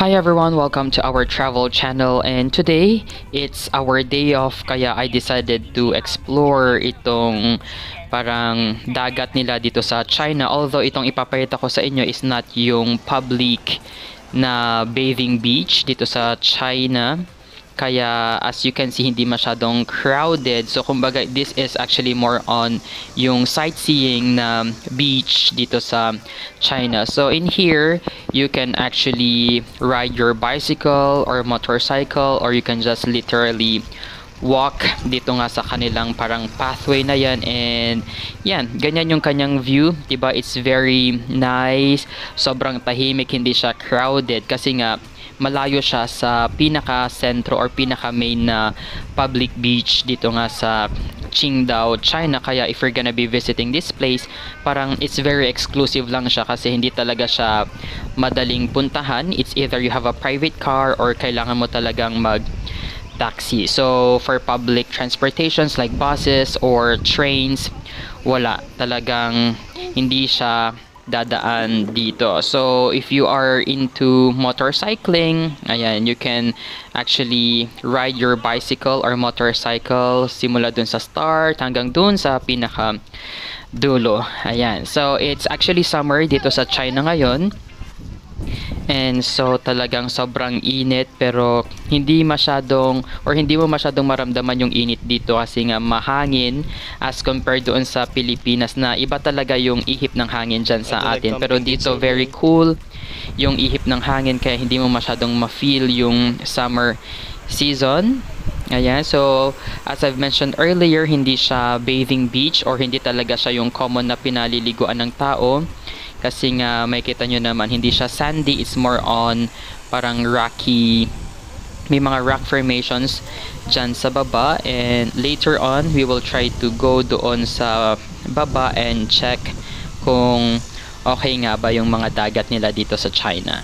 Hi everyone, welcome to our travel channel, and today it's our day off kaya I decided to explore itong parang dagat nila dito sa China. Although itong ipapakita ko sa inyo is not yung public na bathing beach dito sa China. Kaya as you can see, hindi masyadong crowded. So kumbaga, this is actually more on yung sightseeing na beach dito sa China. So in here, you can actually ride your bicycle or motorcycle, or you can just literally walk dito nga sa kanilang parang pathway na yan. And yan, ganyan yung kanyang view, diba? It's very nice, sobrang tahimik, hindi siya crowded kasi nga malayo siya sa pinaka-sentro or pinaka-main na public beach dito nga sa Qingdao, China. Kaya if you're gonna be visiting this place, parang it's very exclusive lang siya kasi hindi talaga siya madaling puntahan. It's either you have a private car or kailangan mo talagang mag-taxi. So for public transportations like buses or trains, wala, talagang hindi siya dadaan dito. So if you are into motorcycling, ayan, you can actually ride your bicycle or motorcycle simula dun sa start hanggang dun sa pinaka dulo. Ayan, so it's actually summer dito sa China ngayon. And so talagang sobrang init, pero hindi masyadong or hindi mo masyadong maramdaman yung init dito kasi nga mahangin as compared doon sa Pilipinas na iba talaga yung ihip ng hangin dyan sa atin. Pero dito very cool yung ihip ng hangin kaya hindi mo masyadong ma-feel yung summer season. Ayan, so as I've mentioned earlier, hindi siya bathing beach or hindi talaga siya yung common na pinaliliguan ng tao. Kasi nga may kita nyo naman, hindi siya sandy, it's more on parang rocky, may mga rock formations dyan sa baba. And later on, we will try to go doon sa baba and check kung okay nga ba yung mga dagat nila dito sa China.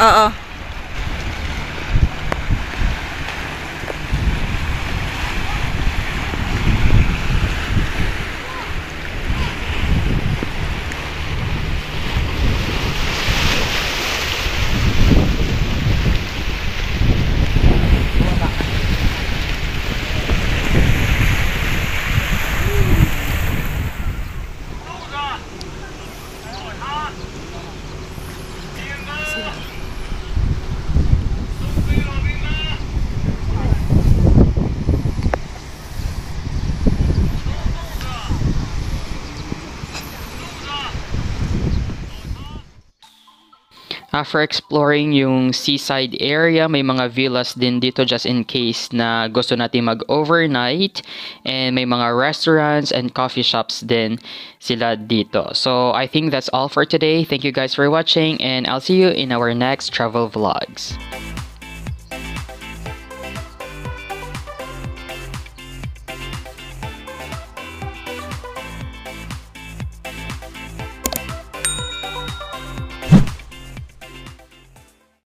Oo. After exploring yung seaside area, may mga villas din dito just in case na gusto natin mag-overnight. And may mga restaurants and coffee shops din sila dito. So I think that's all for today. Thank you guys for watching and I'll see you in our next travel vlogs.